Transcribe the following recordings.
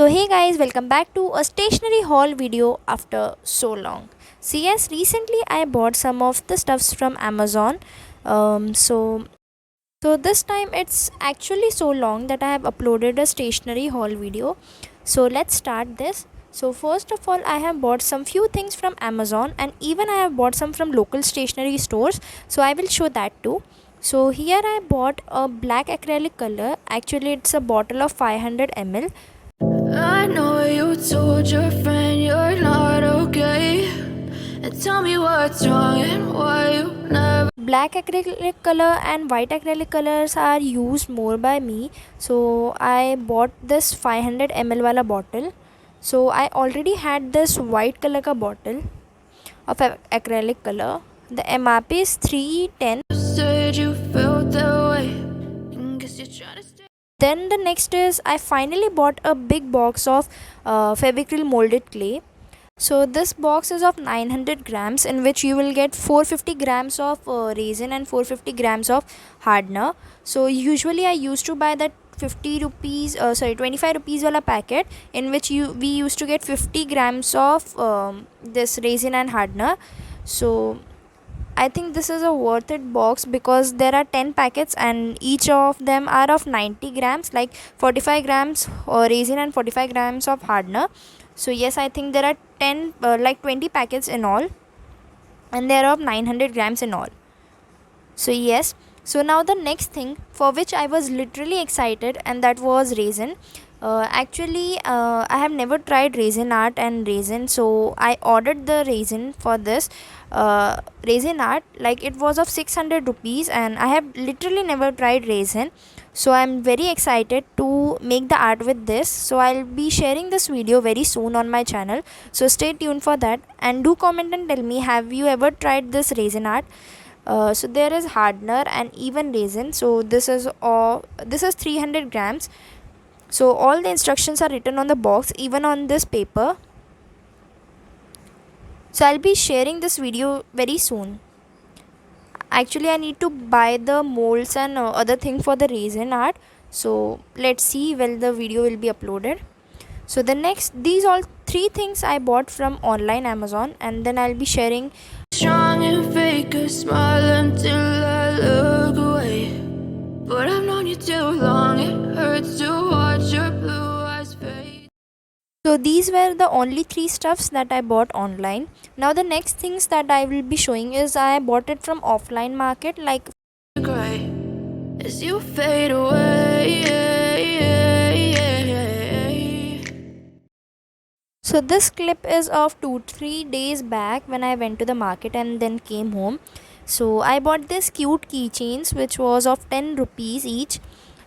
So hey guys, welcome back to a stationery haul video after so long. So yes, recently I bought some of the stuffs from Amazon. So this time it's actually so long that I have uploaded a stationery haul video. So let's start this. So first of all, I have bought some few things from Amazon, and even I have bought some from local stationery stores. So I will show that too. So here I bought a black acrylic color. Actually it's a bottle of 500 ml. I know you told your friend you're not okay, and tell me what's wrong and why you never. Black acrylic color and white acrylic colors are used more by me, so I bought this 500 ml wala bottle. So I already had this white color ka bottle of acrylic color. The MRP is 310. Said you felt that way, guess you're trying to stay. Then the next is I finally bought a big box of Fevicryl molded clay. So this box is of 900 grams, in which you will get 450 grams of resin and 450 grams of hardener. So usually I used to buy that 50 rupees 25 rupees wala packet, in which we used to get 50 grams of this resin and hardener. So I think this is a worth it box because there are 10 packets and each of them are of 90 grams, like 45 grams resin and 45 grams of hardener. So yes, I think there are 10 like 20 packets in all, and there are of 900 grams in all. So yes, so now the next thing for which I was literally excited, and that was resin. I have never tried resin art and resin, so I ordered the resin for this resin art. Like, it was of 600 rupees, and I have literally never tried resin, so I'm very excited to make the art with this. So I'll be sharing this video very soon on my channel, so stay tuned for that, and do comment and tell me, have you ever tried this resin art? So there is hardener and even resin. So this is 300 grams. So all the instructions are written on the box, even on this paper. So I'll be sharing this video very soon. Actually, I need to buy the molds and other thing for the resin art. So let's see when the video will be uploaded. So these all three things I bought from online Amazon, and then I'll be sharing. Strong and fake a smile until I look away. But I've known you too long, it hurts to watch your blue eyes fade. So these were the only three stuffs that I bought online. Now the next things that I will be showing is I bought it from offline market, like Gray as you fade away. so this clip is of 2-3 days back when I went to the market and then came home. So I bought this cute keychains which was of 10 rupees each.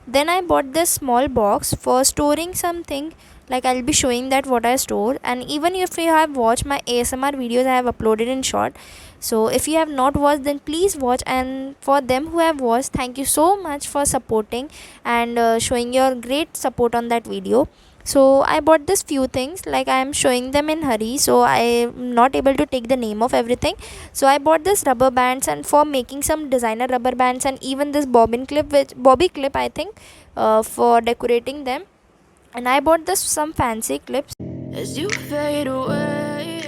Then I bought this small box for storing something, like I'll be showing that what I store. And even if you have watched my ASMR videos, I have uploaded in short. So if you have not watched, then please watch, and for them who have watched, thank you so much for supporting and showing your great support on that video. So I bought this few things, like I am showing them in hurry, so I am not able to take the name of everything. So I bought this rubber bands, and for making some designer rubber bands, and even this bobby clip I think, for decorating them. And I bought this some fancy clips. As you fade away.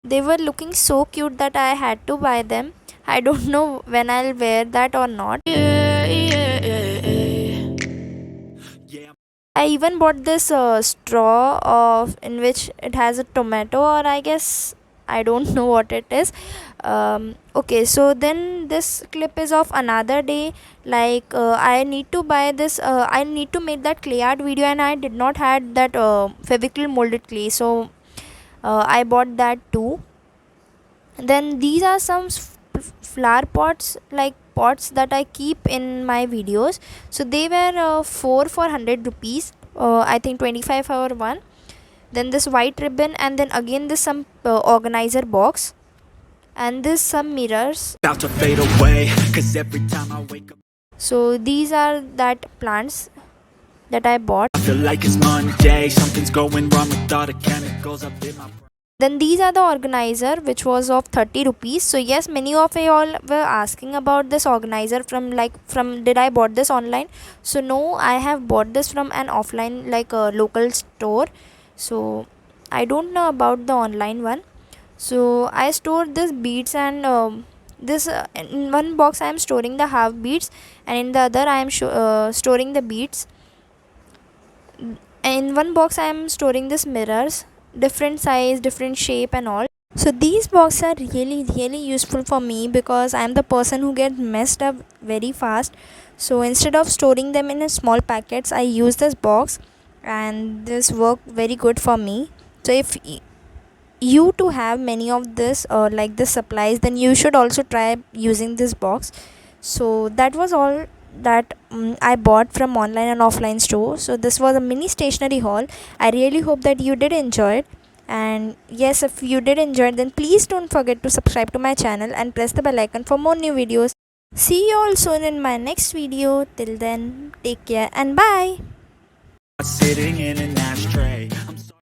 They were looking so cute that I had to buy them. I don't know when I'll wear that or not. I even bought this straw of in which it has a tomato, or I guess I don't know what it is. Okay, so then this clip is of another day. Like, I need to buy this. I need to make that clay art video, and I did not had that Fevicryl molded clay, so I bought that too. Then these are some flower pots, like pots that I keep in my videos. So they were 4 for 100 rupees, I think 25 for one. Then this white ribbon, and then again this some organizer box, and this some mirrors. About to fade away, 'cause every time I wake up So these are that plants that I bought. I feel like it's Monday. Something's going wrong with all the chemicals up in my brain. Then these are the organizer which was of 30 rupees. So yes, many of you all were asking about this organizer from did I bought this online. So no, I have bought this from an offline, like a local store. So I don't know about the online one. So I stored this beads, and this in one box I am storing the half beads, and in the other I am storing the beads. In one box I am storing this mirrors, different size, different shape and all. So these boxes are really useful for me because I am the person who get messed up very fast. So instead of storing them in a small packets, I use this box, and this work very good for me. So if you to have many of this like this supplies, then you should also try using this box. So that was all that I bought from online and offline store. So this was a mini stationery haul. I really hope that you did enjoy it. And yes, if you did enjoy it, then please don't forget to subscribe to my channel and press the bell icon for more new videos. See you all soon in my next video. Till then, take care and bye. Sitting in an ashtray.